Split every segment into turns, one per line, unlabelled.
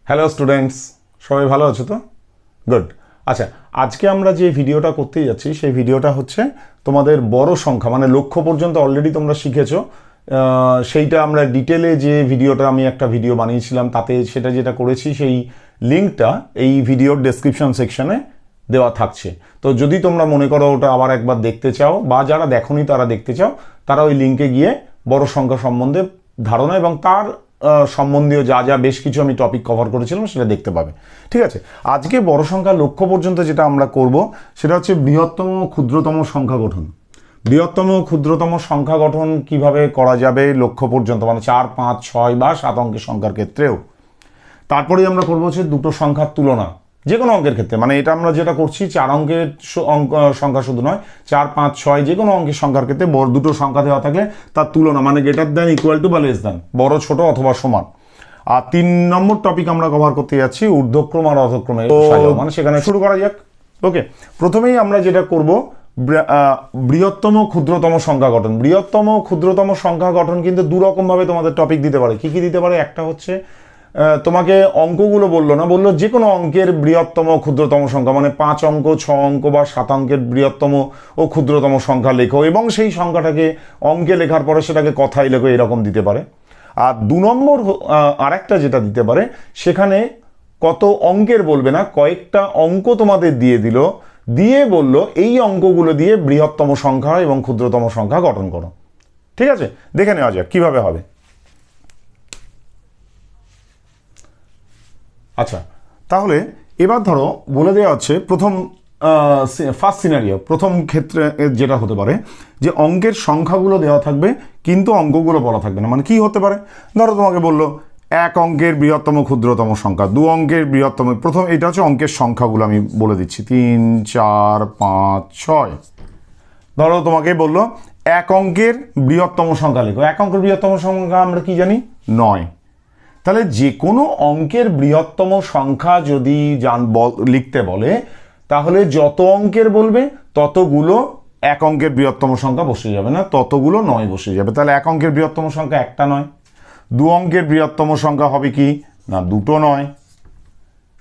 Hello students, সবাই ভালো আছো তো? গুড। আচ্ছা, আজকে আমরা যে ভিডিওটা করতে যাচ্ছি সেই ভিডিওটা হচ্ছে তোমাদের বড় সংখ্যা মানে লক্ষ পর্যন্ত অলরেডি তোমরা শিখেছো। সেইটা আমরা ডিটেলে যে ভিডিওটা আমি একটা ভিডিও বানিয়েছিলাম তাতে সেটা যেটা করেছি সেই লিঙ্কটা এই ভিডিওর ডেসক্রিপশন সেকশনে দেওয়া থাকছে। তো যদি তোমরা মনে করো ওটা আবার একবার দেখতে চাও বা যারা দেখোনি তারা দেখতে চাও, তারা ওই লিঙ্কে গিয়ে বড় সংখ্যা সম্বন্ধে ধারণা এবং তার সম্বন্ধীয় যা যা বেশ কিছু আমি টপিক কভার করেছিলাম সেটা দেখতে পাবে। ঠিক আছে, আজকে বড় সংখ্যা লক্ষ পর্যন্ত যেটা আমরা করব সেটা হচ্ছে বৃহত্তম ক্ষুদ্রতম সংখ্যা গঠন। বৃহত্তম ক্ষুদ্রতম সংখ্যা গঠন কিভাবে করা যাবে লক্ষ পর্যন্ত, মানে 4, 5, 6 বা 7 অঙ্কের সংখ্যার ক্ষেত্রেও। তারপরে আমরা করবো হচ্ছে দুটো সংখ্যার তুলনা যে কোনো অঙ্কের ক্ষেত্রে, মানে এটা আমরা যেটা করছি 4 অঙ্কের অঙ্ক সংখ্যা শুধু নয়, 4, 5, 6 যে কোনো অঙ্কের সংখ্যার ক্ষেত্রে বড় দুটো সংখ্যা দেওয়া থাকলে তার তুলনা, মানে গ্রেটার দ্যান, ইকুয়াল টু বা লেস দ্যান, বড় ছোট অথবা সমান। আর 3 নম্বর টপিক আমরা কভার করতে যাচ্ছি ঊর্ধ্বক্রম আর অধক্রমে সাজাও, মানে সেখানে শুরু করা যাক। ওকে, প্রথমেই আমরা যেটা করব বৃহত্তম ক্ষুদ্রতম সংখ্যা গঠন। বৃহত্তম ক্ষুদ্রতম সংখ্যা গঠন কিন্তু দুরকমভাবে তোমাদের টপিক দিতে পারে। কি কি দিতে পারে? একটা হচ্ছে তোমাকে অঙ্কগুলো বললো না, বললো যে কোনো অঙ্কের বৃহত্তম ক্ষুদ্রতম সংখ্যা, মানে 5 অঙ্ক, 6 অঙ্ক বা 7 অঙ্কের বৃহত্তম ও ক্ষুদ্রতম সংখ্যা লেখো এবং সেই সংখ্যাটাকে অঙ্কে লেখার পরে সেটাকে কথায় লেখো, এরকম দিতে পারে। আর 2 নম্বর আরেকটা যেটা দিতে পারে, সেখানে কত অঙ্কের বলবে না, কয়েকটা অঙ্ক তোমাদের দিয়ে দিল, দিয়ে বললো এই অঙ্কগুলো দিয়ে বৃহত্তম সংখ্যা এবং ক্ষুদ্রতম সংখ্যা গঠন করো। ঠিক আছে, দেখে নেওয়া যাক কিভাবে হবে। আচ্ছা, তাহলে এবার ধরো বলে দেওয়া হচ্ছে প্রথম ফার্স্ট সিনারিও, প্রথম ক্ষেত্রে যেটা হতে পারে যে অঙ্কের সংখ্যাগুলো দেওয়া থাকবে কিন্তু অঙ্কগুলো বলা থাকবে না। মানে কি হতে পারে? ধরো তোমাকে বললো 1 অঙ্কের বৃহত্তম ক্ষুদ্রতম সংখ্যা, 2 অঙ্কের বৃহত্তম, প্রথম এটা হচ্ছে অঙ্কের সংখ্যাগুলো আমি বলে দিচ্ছি 3, 4, 5, 6। ধরো তোমাকে বললো 1 অঙ্কের বৃহত্তম সংখ্যা লেখো। 1 অঙ্কের বৃহত্তম সংখ্যা আমরা কি জানি? 9। তাহলে যে কোনো অঙ্কের বৃহত্তম সংখ্যা যদি লিখতে বলে, তাহলে যত অঙ্কের বলবে ততগুলো 1 অঙ্কের বৃহত্তম সংখ্যা বসে যাবে না, ততগুলো 9 বসে যাবে। তাহলে 1 অঙ্কের বৃহত্তম সংখ্যা একটা নয়। 2 অঙ্কের বৃহত্তম সংখ্যা হবে কি না? 2টো নয়।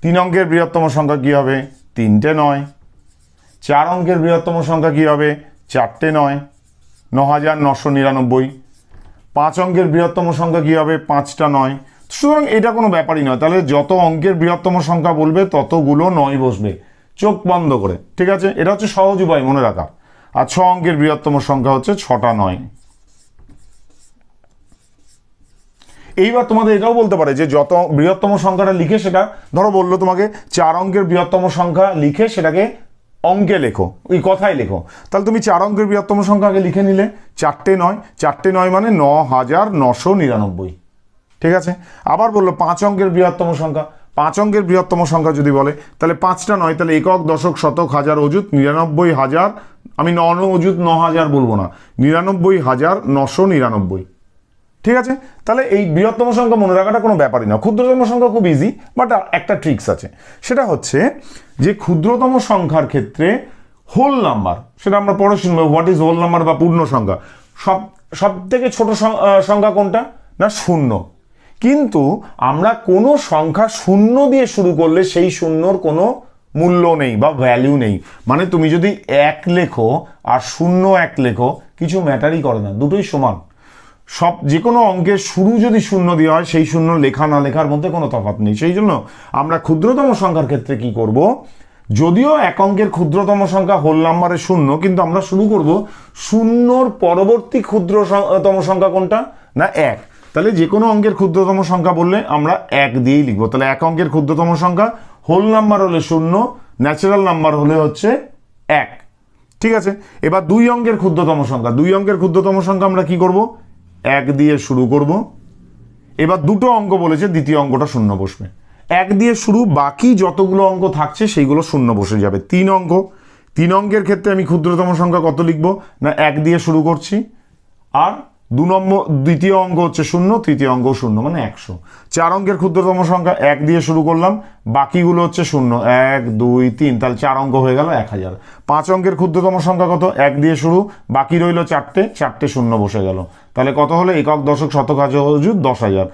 3 অঙ্কের বৃহত্তম সংখ্যা কি হবে? 3টে নয়। 4 অঙ্কের বৃহত্তম সংখ্যা কি হবে? 4টে নয়, 9999। 5 অঙ্কের বৃহত্তম সংখ্যা কি হবে? 5টা নয়। সুতরাং এটা কোনো ব্যাপারই নয়। তাহলে যত অঙ্কের বৃহত্তম সংখ্যা বলবে ততগুলো 9 বসবে, চোখ বন্ধ করে। ঠিক আছে, এটা হচ্ছে সহজ উপায় মনে রাখা। আর 6 অঙ্কের বৃহত্তম সংখ্যা হচ্ছে 6টা 9। এইবার তোমাদের এটাও বলতে পারে যে যত বৃহত্তম সংখ্যাটা লিখে, সেটা ধরো বললো তোমাকে 4 অঙ্কের বৃহত্তম সংখ্যা লিখে সেটাকে অঙ্কে লেখো, ওই কথায় লেখো। তাহলে তুমি 4 অঙ্কের বৃহত্তম সংখ্যা আগে লিখে নিলে 4টে 9, 4টে 9 মানে 9999। ঠিক আছে, আবার বললো 5 অঙ্কের বৃহত্তম সংখ্যা। 5 অঙ্কের বৃহত্তম সংখ্যা যদি বলে তাহলে 5টা নয়, তাহলে একক, দশক, শতক, হাজার, অযুত 99,000। আমি অযুত 9000 বলবো না, 99,999। ঠিক আছে, তাহলে এই বৃহত্তম সংখ্যা মনে রাখাটা কোনো ব্যাপারই না। ক্ষুদ্রতম সংখ্যা খুব ইজি, বাট একটা ট্রিক্স আছে। সেটা হচ্ছে যে ক্ষুদ্রতম সংখ্যার ক্ষেত্রে হোল নাম্বার, সেটা আমরা পরে শুনবো, হোয়াট ইজ হোল নাম্বার বা পূর্ণ সংখ্যা। সব থেকে ছোট সংখ্যা কোনটা? না, 0। কিন্তু আমরা কোনো সংখ্যা 0 দিয়ে শুরু করলে সেই শূন্যর কোনো মূল্য নেই বা ভ্যালু নেই। মানে তুমি যদি 1 লেখো আর 01 লেখো, কিছু ম্যাটারই করে না, দুটোই সমান। যে কোনো অঙ্কের শুরু যদি 0 দেওয়া হয়, সেই 0 লেখা না লেখার মধ্যে কোনো তফাৎ নেই। সেই জন্য আমরা ক্ষুদ্রতম সংখ্যার ক্ষেত্রে কি করব? যদিও 1 অঙ্কের ক্ষুদ্রতম সংখ্যা হোল নাম্বারে 0, কিন্তু আমরা শুরু করব 0-র পরবর্তী ক্ষুদ্রতম সংখ্যা কোনটা? না, 1। তাহলে যে কোনো অঙ্কের ক্ষুদ্রতম সংখ্যা বললে আমরা 1 দিয়েই লিখবো। তাহলে 1 অঙ্কের ক্ষুদ্রতম সংখ্যা হোল নাম্বার হলে 0, ন্যাচারাল নাম্বার হলে হচ্ছে 1। ঠিক আছে, এবার 2 অঙ্কের ক্ষুদ্রতম সংখ্যা। 2 অঙ্কের ক্ষুদ্রতম সংখ্যা আমরা কি করব? 1 দিয়ে শুরু করব। এবার দুটো অঙ্ক বলেছে, দ্বিতীয় অঙ্কটা 0 বসবে। 1 দিয়ে শুরু, বাকি যতগুলো অঙ্ক থাকছে সেইগুলো 0 বসে যাবে। 3 অঙ্ক। 3 অঙ্কের ক্ষেত্রে আমি ক্ষুদ্রতম সংখ্যা কত লিখবো? না, 1 দিয়ে শুরু করছি। আর দ্বিতীয় অঙ্ক হচ্ছে 0, তৃতীয় অঙ্ক 0, মানে 100। 4 অঙ্কের ক্ষুদ্রতম সংখ্যা 1 দিয়ে শুরু করলাম, বাকিগুলো হচ্ছে 0, 1, 2, 3, তাহলে 4 অঙ্ক হয়ে গেল 1000। 5 অঙ্কের ক্ষুদ্রতম সংখ্যা কত? 1 দিয়ে শুরু, বাকি রইল 4টে 0 বসে গেল। তাহলে কত হলো? একক, দশক, শতক, হাজার, অযুত 10,000।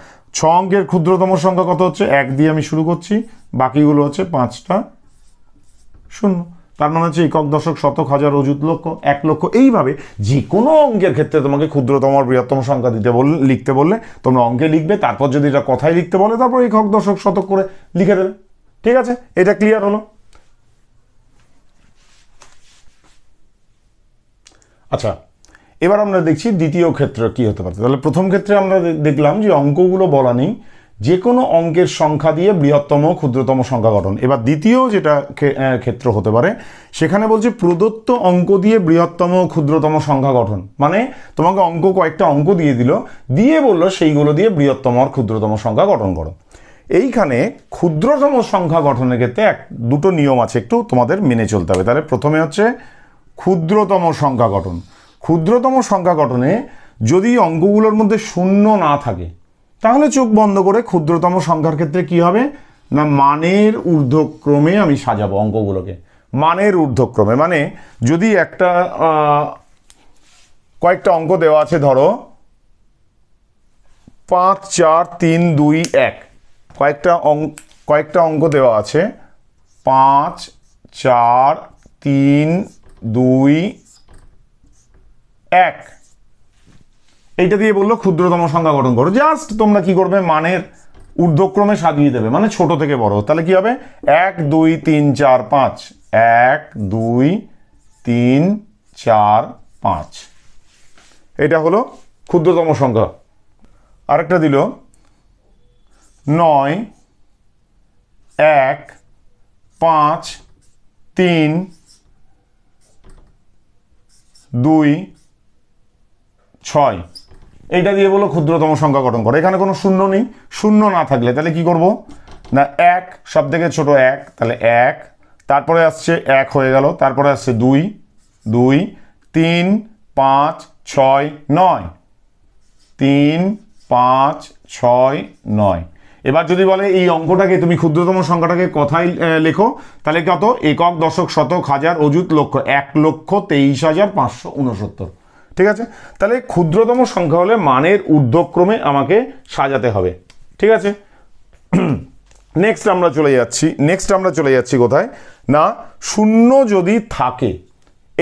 অঙ্কের ক্ষুদ্রতম সংখ্যা কত হচ্ছে? 1 দিয়ে আমি শুরু করছি, বাকিগুলো হচ্ছে 5টা শূন্য। তার মানে হচ্ছে একক, দশক, শতক, হাজার, অযুত, লক্ষ, 1 লক্ষ। এইভাবে যে কোনো অঙ্কের ক্ষেত্রে তোমাকে ক্ষুদ্রতম আর বৃহত্তম সংখ্যা লিখতে বললে তোমরা অঙ্কে লিখবে, তারপর যদি এটা কথায় লিখতে বলে তারপর একক, দশক, শতক করে লিখে দেবে। ঠিক আছে, এটা ক্লিয়ার হলো? আচ্ছা, এবার আমরা দেখছি দ্বিতীয় ক্ষেত্রে কি হতে পারে। তাহলে প্রথম ক্ষেত্রে আমরা দেখলাম যে অঙ্কগুলো বলা নেই, যে কোনো অঙ্কের সংখ্যা দিয়ে বৃহত্তম ক্ষুদ্রতম সংখ্যা গঠন। এবার দ্বিতীয় যেটা ক্ষেত্র হতে পারে, সেখানে বলছে প্রদত্ত অঙ্ক দিয়ে বৃহত্তম ক্ষুদ্রতম সংখ্যা গঠন। মানে তোমাকে কয়েকটা অঙ্ক দিয়ে দিল, দিয়ে বললো সেইগুলো দিয়ে বৃহত্তম আর ক্ষুদ্রতম সংখ্যা গঠন করো। এইখানে ক্ষুদ্রতম সংখ্যা গঠনের ক্ষেত্রে দুটো নিয়ম আছে, একটু তোমাদের মেনে চলতে হবে। তাহলে প্রথমে হচ্ছে ক্ষুদ্রতম সংখ্যা গঠন। ক্ষুদ্রতম সংখ্যা গঠনে যদি অঙ্কগুলোর মধ্যে শূন্য না থাকে, তাহলে চোখ বন্ধ করে ক্ষুদ্রতম সংখ্যার ক্ষেত্রে কি হবে না, মানের ঊর্ধ্বক্রমে আমি সাজাবো অঙ্কগুলোকে। মানের ঊর্ধ্বক্রমে মানে যদি কয়েকটা অঙ্ক দেওয়া আছে, ধরো 5, 4, 3, 2, 1, কয়েকটা অঙ্ক দেওয়া আছে 5, 4, 3, 2, 1। এইটা দিয়ে বললো ক্ষুদ্রতম সংখ্যা গঠন করো। জাস্ট তোমরা কি করবে, মানের ঊর্ধ্বক্রমে সাজিয়ে দেবে, মানে ছোট থেকে বড়। তাহলে কি হবে, 1, 2, 3, 4, 5, 1, 2, 3, 4, 5। এটা হলো ক্ষুদ্রতম সংখ্যা। আরেকটা দিল 9, 1, 5, 3, 2, 6। এইটা দিয়ে বলো ক্ষুদ্রতম সংখ্যা গঠন করো। এখানে কোনো শূন্য নেই, শূন্য না থাকলে তাহলে কি করব না, 1 সব থেকে ছোট 1, তাহলে 1, তারপরে আসছে 1 হয়ে গেল, তারপরে আসছে 2, 2, 3, 5, 6, 9, 3, 5, 6, 9। এবার যদি বলে এই অঙ্কটাকে তুমি ক্ষুদ্রতম সংখ্যাটাকে কথায় লেখো, তাহলে কত, একক, দশক, শতক, হাজার, অযুত, লক্ষ, 1,23,569। ঠিক আছে, তাহলে ক্ষুদ্রতম সংখ্যা হলে মানের ঊর্ধ্বক্রমে আমাকে সাজাতে হবে। ঠিক আছে, নেক্সট আমরা চলে যাচ্ছি কোথায় না, শূন্য যদি থাকে।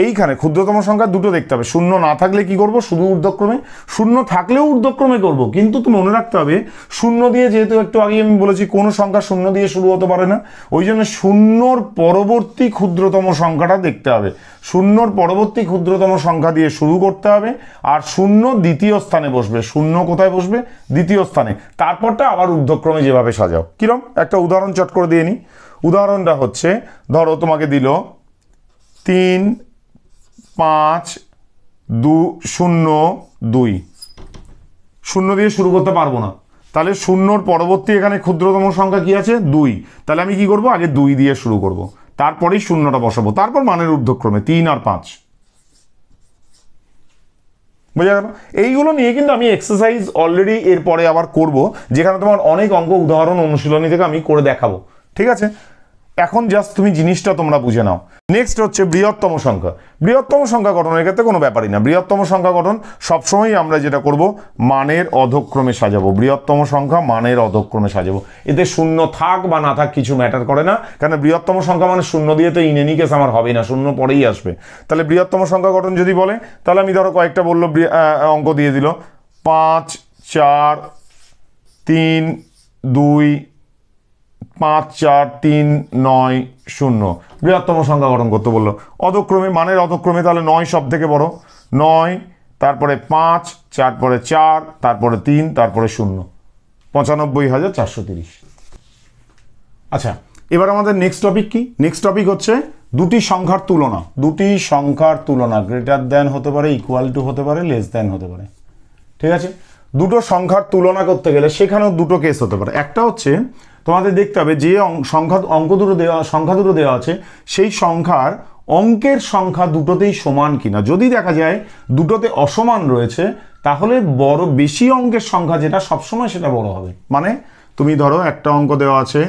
এইখানে ক্ষুদ্রতম সংখ্যা দুটো দেখতে হবে, শূন্য না থাকলে কি করব, শুধু ঊর্ধ্বক্রমে, শূন্য থাকলেও ঊর্ধ্বক্রমে করব। কিন্তু তুমি মনে রাখতে হবে, শূন্য দিয়ে, যেহেতু একটু আগে আমি বলেছি কোনো সংখ্যা শূন্য দিয়ে শুরু হতে পারে না, ওই জন্য শূন্যর পরবর্তী ক্ষুদ্রতম সংখ্যাটা দেখতে হবে। শূন্যর পরবর্তী ক্ষুদ্রতম সংখ্যা দিয়ে শুরু করতে হবে, আর শূন্য দ্বিতীয় স্থানে বসবে। শূন্য কোথায় বসবে, দ্বিতীয় স্থানে। তারপরটা আবার ঊর্ধ্বক্রমে যেভাবে সাজাও। কিরম, একটা উদাহরণ চট করে দিয়ে নিই। উদাহরণটা হচ্ছে, ধরো তোমাকে দিল 3, 5, 2, 0, 2। শূন্য দিয়ে শুরু করতে পারবো না, তাহলে শূন্যর পরবর্তী এখানে ক্ষুদ্রতম সংখ্যা কি আছে, 2। তাহলে আমি কি করব, আগে 2 দিয়ে শুরু করব, তারপরেই শূন্যটা বসাবো, তারপর মানের ঊর্ধ্বক্রমে 3 আর 5। বোঝা গেল? এইগুলো নিয়ে কিন্তু আমি এক্সারসাইজ অলরেডি এরপরে আবার করব, যেখানে তোমার অনেক অঙ্ক উদাহরণ অনুশীলনী থেকে আমি করে দেখাবো। ঠিক আছে, এখন জাস্ট তুমি জিনিসটা তোমরা বুঝে নাও। নেক্সট হচ্ছে বৃহত্তম সংখ্যা। বৃহত্তম সংখ্যা গঠনের ক্ষেত্রে কোনো ব্যাপারই না। বৃহত্তম সংখ্যা গঠন সবসময় আমরা যেটা করব, মানের অধক্রমে সাজাবো। বৃহত্তম সংখ্যা মানের অধক্রমে সাজাবো। এতে শূন্য থাক বা না থাক কিছু ম্যাটার করে না, কারণ বৃহত্তম সংখ্যা মানে শূন্য দিয়ে তো ইন এনি কেস আমার হবে না, শূন্য পরেই আসবে। তাহলে বৃহত্তম সংখ্যা গঠন যদি বলে, তাহলে আমি ধরো কয়েকটা বললো অঙ্ক দিয়ে দিল 5, 4, 3, 2, 5, 4, 3, 9, 0। বৃহত্তম সংখ্যা গঠন করতে বললো অধক্রমে, মানের অধক্রমে। তাহলে 9 সব থেকে বড়, 9, তারপরে 5, তারপরে 4, তারপরে 3, তারপরে 0, 95,430। আচ্ছা, এবার আমাদের নেক্সট টপিক কি? নেক্সট টপিক হচ্ছে দুটি সংখ্যার তুলনা। দুটি সংখ্যার তুলনা, গ্রেটার দ্যান হতে পারে, ইকুয়াল টু হতে পারে, লেস দ্যান হতে পারে। ঠিক আছে, দুটো সংখ্যার তুলনা করতে গেলে সেখানেও দুটো কেস হতে পারে। একটা হচ্ছে তোমাদের দেখতে হবে যে সংখ্যা দুটো দেওয়া আছে, সেই সংখ্যার অঙ্কের সংখ্যা দুটোতেই সমান কিনা। যদি দেখা যায় দুটোতে অসমান রয়েছে, তাহলে বেশি অঙ্কের সংখ্যা যেটা সবসময় সেটা বড় হবে। মানে তুমি ধরো একটা অঙ্ক দেওয়া আছে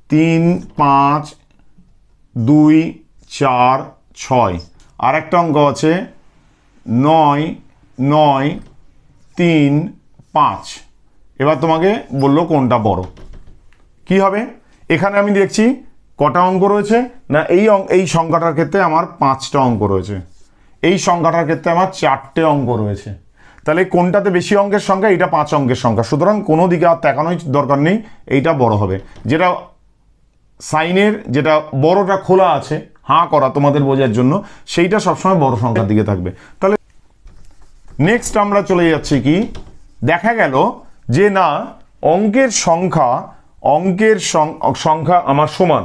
3, 5, 2, 4, 6, আর একটা অঙ্ক আছে 9, 9, 3, 5। এবার তোমাকে বললো কোনটা বড়। কি হবে, এখানে আমি দেখছি কটা অঙ্ক রয়েছে না, এই সংখ্যাটার ক্ষেত্রে আমার 5টা অঙ্ক রয়েছে, এই সংখ্যাটার ক্ষেত্রে আমার 4টে অঙ্ক রয়েছে। তাহলে কোনটাতে বেশি অঙ্কের সংখ্যা, এটা 5 অঙ্কের সংখ্যা, সুতরাং কোনো দিকে আর তাকানোই দরকার নেই, এইটা বড় হবে। যেটা সাইনের যেটা বড়টা খোলা আছে হাঁ করা তোমাদের বোঝার জন্য, সেইটা সবসময় বড় সংখ্যার দিকে থাকবে। তাহলে নেক্সট আমরা চলে যাচ্ছি কি, দেখা গেল যে না অঙ্কের সংখ্যা আমার সমান।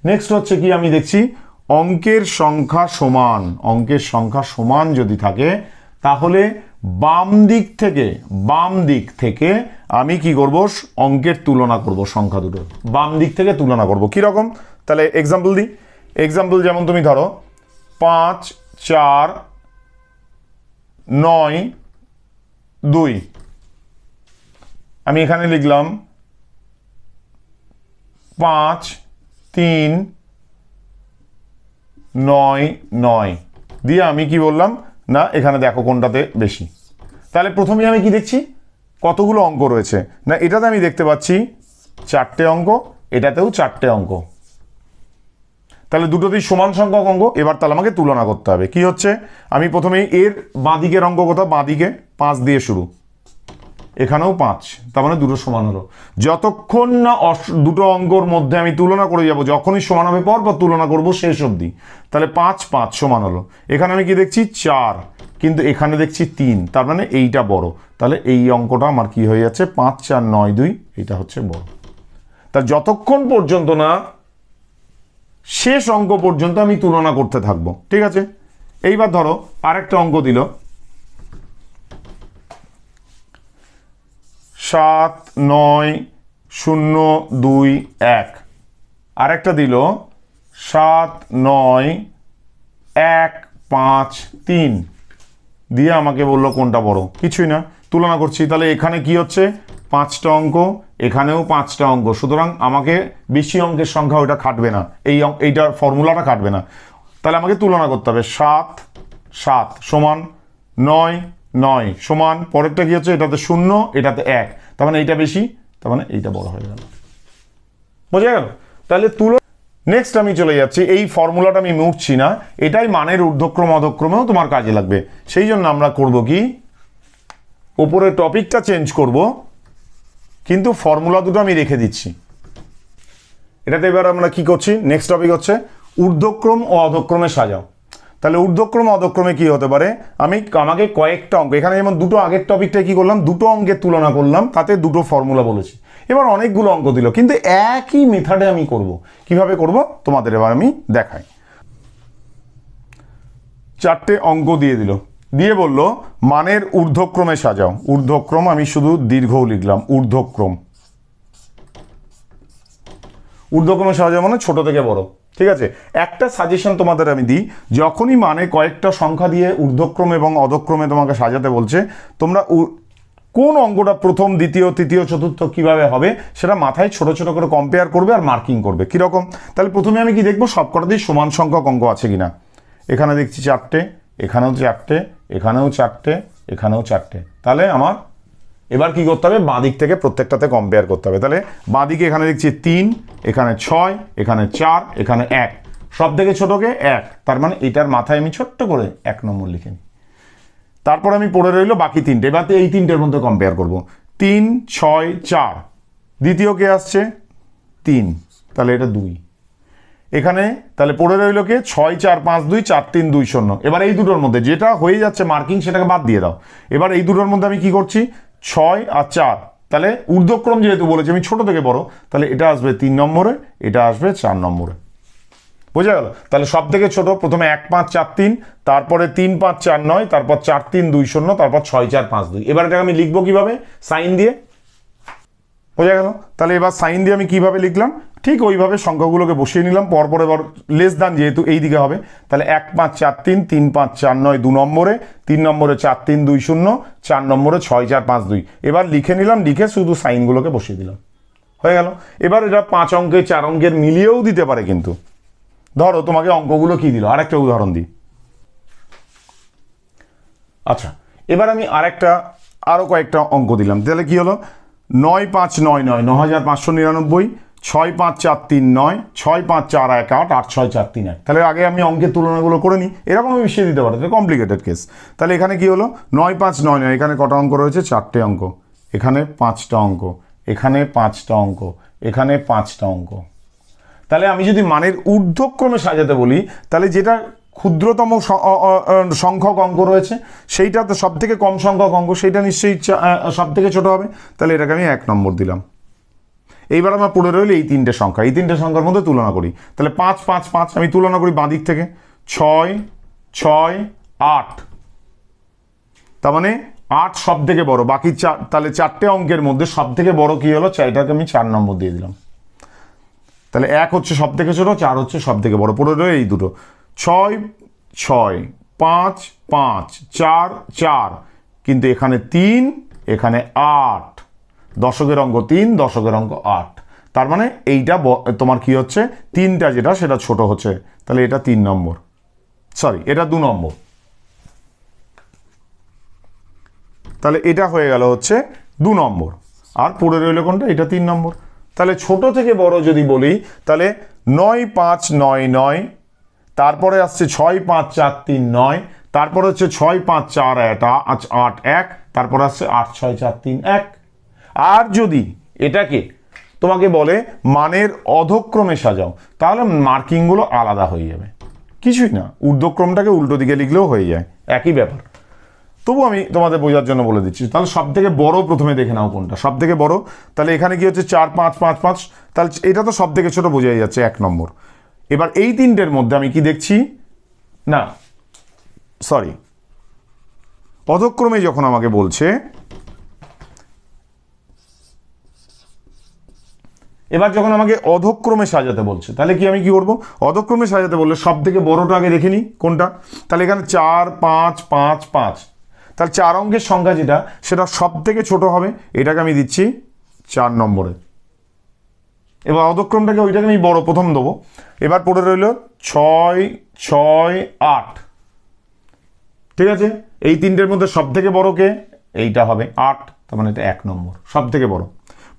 নেক্সট হচ্ছে কি, আমি দেখছি অঙ্কের সংখ্যা সমান যদি থাকে তাহলে বাম দিক থেকে আমি কি করব, অঙ্কের তুলনা করব, সংখ্যা দুটো বাম দিক থেকে তুলনা করব। কিরকম, তাহলে এক্সাম্পল দিই। এক্সাম্পল যেমন তুমি ধরো 5 4 9 2, আমি এখানে লিখলাম 5 3 9 9 দিয়ে আমি কি বললাম না এখানে দেখো কোনটাতে বেশি। তাহলে প্রথমে আমি কি দেখছি, কতগুলো অঙ্ক রয়েছে না, এটাতে আমি দেখতে পাচ্ছি 4টে অঙ্ক, এটাতেও 4টে অঙ্ক, তাহলে দুটোতেই সমান সংখ্যক অঙ্ক। এবার তাহলে আমাকে তুলনা করতে হবে। কি হচ্ছে, আমি প্রথমেই এর বাঁদিকের অঙ্ক কোথাও, বাঁদিকে 5 দিয়ে শুরু, এখানেও 5, তার মানে দুটো সমান হলো। যতক্ষণ না দুটো অঙ্কর মধ্যে আমি তুলনা করে যাব, যখনই সমান হবে পর তুলনা করব শেষ অবধি। তাহলে 5 5 সমান হলো। এখানে আমি কি দেখছি 4, কিন্তু এখানে দেখছি 3, তার মানে এইটা বড়। তাহলে এই অঙ্কটা আমার কি হয়ে যাচ্ছে 5 4 9 2, এটা হচ্ছে বড়। তা যতক্ষণ পর্যন্ত না শেষ অঙ্ক পর্যন্ত আমি তুলনা করতে থাকবো, ঠিক আছে। এইবার ধরো আরেকটা অঙ্ক দিল 7 9 0 2 1, আরেকটা দিল 7 9 1 5 3 দিয়ে আমাকে বললো কোনটা বড়। কিছুই না, তুলনা করছি। তাহলে এখানে কি হচ্ছে 5টা অঙ্ক, এখানেও 5টা অঙ্ক, সুতরাং আমাকে বেশি অঙ্কের সংখ্যা ওটা খাটবে না, এইটার ফর্মুলাটা খাটবে না। তাহলে আমাকে তুলনা করতে হবে 7 7 সমান 9 9 সমান, পরেরটা কি হচ্ছে এটাতে 0 এটাতে 1, তার মানে এইটা বেশি, তার মানে এইটা বড় হয়ে গেল। বোঝা গেল? তাহলে নেক্সট আমি চলে যাচ্ছি, এই ফর্মুলাটা আমি মুছছি না, এটাই মানের ঊর্ধ্বক্রম অধক্রমেও তোমার কাজে লাগবে। সেই জন্য আমরা করব কি, উপরে টপিকটা চেঞ্জ করব, কিন্তু ফর্মুলা দুটো আমি রেখে দিচ্ছি। এটাতে এবার আমরা কি করছি, নেক্সট টপিক হচ্ছে ঊর্ধ্বক্রম ও অধক্রমে সাজাও। তাহলে ঊর্ধ্বক্রম অধক্রমে কি হতে পারে, আমাকে কয়েকটা অঙ্ক, এখানে যেমন দুটো আগের টপিকটা কি করলাম, দুটো অঙ্কের তুলনা করলাম, তাতে দুটো ফর্মুলা বলেছি। এবার অনেকগুলো অঙ্ক দিল, কিন্তু একই মেথডে আমি করব। কিভাবে করব তোমাদের এবার আমি দেখাই। 4টে অঙ্ক দিয়ে দিল, দিয়ে বলল মানের ঊর্ধ্বক্রমে সাজাও। ঊর্ধ্বক্রম আমি শুধু দীর্ঘও লিখলাম, ঊর্ধ্বক্রমে সাজাও মানে ছোট থেকে বড়, ঠিক আছে। একটা সাজেশন তোমাদের আমি দিই, যখনই মানে কয়েকটা সংখ্যা দিয়ে ঊর্ধ্বক্রম এবং অধক্রমে তোমাকে সাজাতে বলছে, তোমরা কোন অঙ্কটা প্রথম দ্বিতীয় তৃতীয় চতুর্থ কিভাবে হবে সেটা মাথায় ছোট ছোট করে কম্পেয়ার করবে আর মার্কিং করবে। কিরকম, তাহলে প্রথমে আমি কি দেখবো, সবকটাতেই সমান সংখ্যক অঙ্ক আছে কিনা। এখানে দেখছি 4টে, এখানেও 4টে, এখানেও 4টে, এখানেও 4টে। তাহলে আমার এবার কি করতে হবে, বাঁ দিক থেকে প্রত্যেকটাতে কম্পেয়ার করতে হবে। তাহলে বাঁ দিকে এখানে দেখছি 3, এখানে 6, এখানে 4, এখানে 1, সব থেকে ছোটকে 1, তার মানে এটার মাথায় আমি ছোট্ট করে 1 নম্বর লিখে নিই। তারপর আমি পড়ে রইল বাকি 3টে, এবার এই 3টের মধ্যে কম্পেয়ার করব। 3 6 4, দ্বিতীয় কে আসছে 3, তাহলে এটা 2। এখানে তাহলে পড়ে রইল কে 6 4 5 2 4 3 2 0। এবার এই দুটোর মধ্যে যেটা হয়ে যাচ্ছে মার্কিং সেটাকে বাদ দিয়ে দাও। এবার এই দুটোর মধ্যে আমি কি করছি, 6 আর 4, তাহলে ঊর্ধ্বক্রম যেহেতু বলেছি আমি ছোট থেকে বড়, তাহলে এটা আসবে 3 নম্বরে, এটা আসবে 4 নম্বরে। বোঝা গেল? তাহলে সব থেকে ছোট প্রথমে 1 5 4 3, তারপরে 3 5 4 9, তারপর 4 3 2 0, তারপর 6 4 5 2। এবার এটাকে আমি লিখবো কিভাবে, সাইন দিয়ে। বোঝা গেল? তাহলে এবার সাইন দিয়ে আমি কিভাবে লিখলাম, ঠিক ওইভাবে সংখ্যাগুলোকে বসিয়ে নিলাম পরপর। এবার লেস দান যেহেতু এই দিকে হবে, তাহলে 1 5 4 3, 3 5 4 9 2 নম্বরে, 3 নম্বরে 4 3 2 0, 4 নম্বরে 6 4 5 2। এবার লিখে নিলাম, লিখে শুধু সাইনগুলোকে বসিয়ে দিলাম, হয়ে গেল। এবার এটা 5 অঙ্কের 4 অঙ্কের মিলিয়েও দিতে পারে। কিন্তু ধরো তোমাকে অঙ্কগুলো কি দিল, আরেকটা উদাহরণ দিই। আচ্ছা, এবার আমি আরেকটা আরও কয়েকটা অঙ্ক দিলাম, তাহলে কি হলো 9 5 9 9 9599, 6 5 4 3 9, 6 5 4 1 8, 8 6 4 3 1। তাহলে আগে আমি অঙ্কের তুলনাগুলো করে নিই, এরকম আমি মিশিয়ে দিতে পারি, এটা কমপ্লিকেটেড কেস। তাহলে এখানে কি হলো 9 5 9 9, এখানে কটা অঙ্ক রয়েছে? 4টে অঙ্ক, এখানে 5টা অঙ্ক, এখানে 5টা অঙ্ক, এখানে 5টা অঙ্ক। তাহলে আমি যদি মানের ঊর্ধ্বক্রমে সাজাতে বলি, তাহলে যেটা ক্ষুদ্রতম সংখ্যক অঙ্ক রয়েছে সেইটা তো সব থেকে কম সংখ্যক অঙ্ক, সেইটা নিশ্চয়ই সব থেকে ছোট হবে, তাহলে এটাকে আমি 1 নম্বর দিলাম। এইবার আমার পড়ে রইল এই 3টে সংখ্যা, এই 3টে সংখ্যার মধ্যে তুলনা করি। তাহলে 5 5 5 আমি তুলনা করি বাঁ দিক থেকে, 6 6 8, তার মানে 8 সব থেকে বড়, বাকি 4, তাহলে 4টে অঙ্কের মধ্যে সব থেকে বড় কি হলো? এটাকে আমি 4 নম্বর দিয়ে দিলাম। তাহলে 1 হচ্ছে সব থেকে ছোট, 4 হচ্ছে সব থেকে বড়, পড়ে রয়ে এই দুটো। 6 6 5 5 4 4, কিন্তু এখানে 3, এখানে 8, দশকের অঙ্ক 3, দশকের অঙ্ক 8, তার মানে এইটা তোমার কি হচ্ছে 3টা যেটা সেটা ছোট হচ্ছে, তাহলে এটা 3 নম্বর, সরি এটা 2 নম্বর। তাহলে এটা হয়ে গেল হচ্ছে 2 নম্বর, আর পড়ে রইল কোনটা? এটা 3 নম্বর। তাহলে ছোট থেকে বড় যদি বলি, তাহলে 9 5 9 9, তারপরে আসছে 6 5 4 3 9, তারপরে হচ্ছে 6 5 4 8 1, তারপর আসছে 8 6 4 3 1। আর যদি এটাকে তোমাকে বলে মানের অধক্রমে সাজাও, তাহলে মার্কিংগুলো আলাদা হয়ে যাবে, কিছুই না, ঊর্ধ্বক্রমটাকে উল্টো দিকে লিখলেও হয়ে যায়, একই ব্যাপার। তবু আমি তোমাদের বোঝার জন্য বলে দিচ্ছি। তাহলে সব থেকে বড় প্রথমে দেখে নাও কোনটা সব থেকে বড়। তাহলে এখানে কি হচ্ছে 4 5 5 5, তাহলে এটা তো সব থেকে ছোট, বোঝাই যাচ্ছে 1 নম্বর। এবার এই 3টের মধ্যে আমি কি দেখছি? না সরি, অধক্রমে যখন আমাকে বলছে, এবার যখন আমাকে অধক্রমে সাজাতে বলছে, তাহলে কি আমি কি করবো? অধক্রমে সাজাতে বললে সব থেকে বড়টা আগে দেখে নিই কোনটা। তাহলে এখানে 4 5 5 5, তাহলে 4 অঙ্কের সংখ্যা যেটা সেটা সব থেকে ছোট হবে, এটাকে আমি দিচ্ছি 4 নম্বরে। এবার অধক্রমটাকে ওইটাকে আমি বড় প্রথম দেবো। এবার পড়ে রইল 6 6 8, ঠিক আছে, এই 3টের মধ্যে সব থেকে বড় কে? এইটা হবে 8, তার মানে এটা 1 নম্বর, সব থেকে বড়।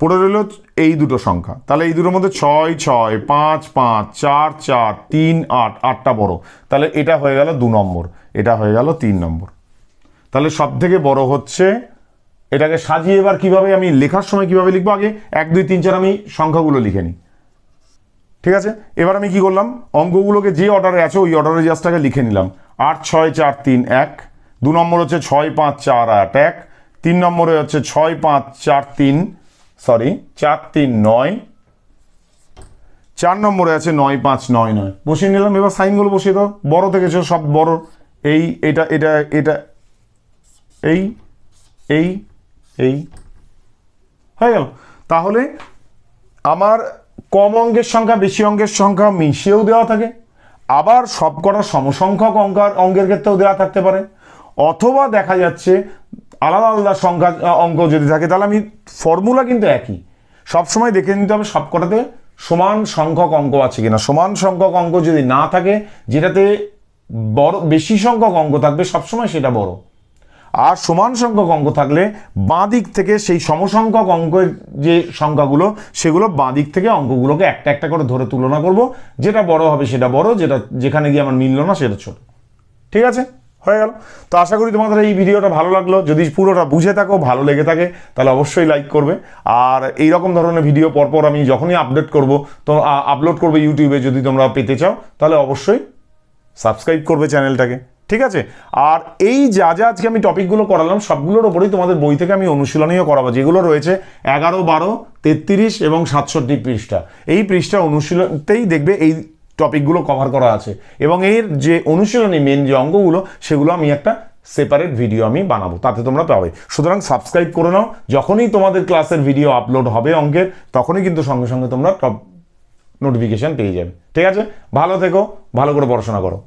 পড়ে রইল এই দুটো সংখ্যা, তাহলে এই দুটোর মধ্যে 6 6 5 5 4 4 3 8, 8টা বড়, তাহলে এটা হয়ে গেল 2 নম্বর, এটা হয়ে গেল 3 নম্বর। তাহলে সব থেকে বড় হচ্ছে, এটাকে সাজিয়ে এবার কিভাবে আমি লেখার সময় কিভাবে লিখবো? আগে 1 2 3 4 আমি সংখ্যাগুলো লিখে নিই, ঠিক আছে। এবার আমি কি করলাম? অঙ্কগুলোকে যে অর্ডারে আছে ওই অর্ডারে জাস্টটাকে লিখে নিলাম। 8 6 4 3 1, 2 নম্বর হচ্ছে 6 5 4 8 1, 3 নম্বরে হচ্ছে 6 5 4 3 9, 4 নম্বরে আছে 9 5 9 9, বসিয়ে নিলাম। এবার সাইনগুলো বসিয়ে দাও, বড় থেকে সব বড়, এই এটা এটা এটা এই এই এই হয়ে গেল। তাহলে আমার কম অঙ্কের সংখ্যা বেশি অঙ্কের সংখ্যা মিশিয়েও দেওয়া থাকে, আবার সবকটা সমসংখ্যক অঙ্কের ক্ষেত্রেও দেওয়া থাকতে পারে, অথবা দেখা যাচ্ছে আলাদা আলাদা সংখ্যা অঙ্ক যদি থাকে, তাহলে আমি ফর্মুলা কিন্তু একই, সবসময় দেখে নিতে হবে সবকটাতে সমান সংখ্যক অঙ্ক আছে কিনা। সমান সংখ্যক অঙ্ক যদি না থাকে, যেটাতে বড় বেশি সংখ্যক অঙ্ক থাকবে সবসময় সেটা বড়, আর সমান সংখ্যক অঙ্ক থাকলে বাঁ দিক থেকে সেই সমসংখ্যক অঙ্কের যে সংখ্যাগুলো সেগুলো বাঁ দিক থেকে অঙ্কগুলোকে একটা একটা করে ধরে তুলনা করব, যেটা বড় হবে সেটা বড়, যেটা যেখানে গিয়ে আমার মিললো না সেটা ছোট, ঠিক আছে, হয়ে গেল। তো আশা করি তোমাদের এই ভিডিওটা ভালো লাগলো। যদি পুরোটা বুঝে থাকো, ভালো লেগে থাকে, তাহলে অবশ্যই লাইক করবে। আর এই রকম ধরনের ভিডিও পরপর আমি যখনই আপডেট করব তো আপলোড করবে ইউটিউবে, যদি তোমরা পেতে চাও তাহলে অবশ্যই সাবস্ক্রাইব করবে চ্যানেলটাকে, ঠিক আছে। আর এই যা যা আজকে আমি টপিকগুলো করালাম সবগুলোর ওপরেই তোমাদের বই থেকে আমি অনুশীলনীয় করাবো, যেগুলো রয়েছে 11 12 33 এবং 67 পৃষ্ঠা। এই পৃষ্ঠা অনুশীলনতেই দেখবে এই টপিকগুলো কভার করা আছে, এবং এর যে অনুশীলনী মেন যে অঙ্কগুলো সেগুলো আমি একটা সেপারেট ভিডিও আমি বানাবো, তাতে তোমরা পাবে। সুতরাং সাবস্ক্রাইব করে নাও, যখনই তোমাদের ক্লাসের ভিডিও আপলোড হবে অঙ্কের, তখনই কিন্তু সঙ্গে সঙ্গে তোমরা নোটিফিকেশন পেয়ে যাবে, ঠিক আছে। ভালো থেকো, ভালো করে পড়াশোনা করো।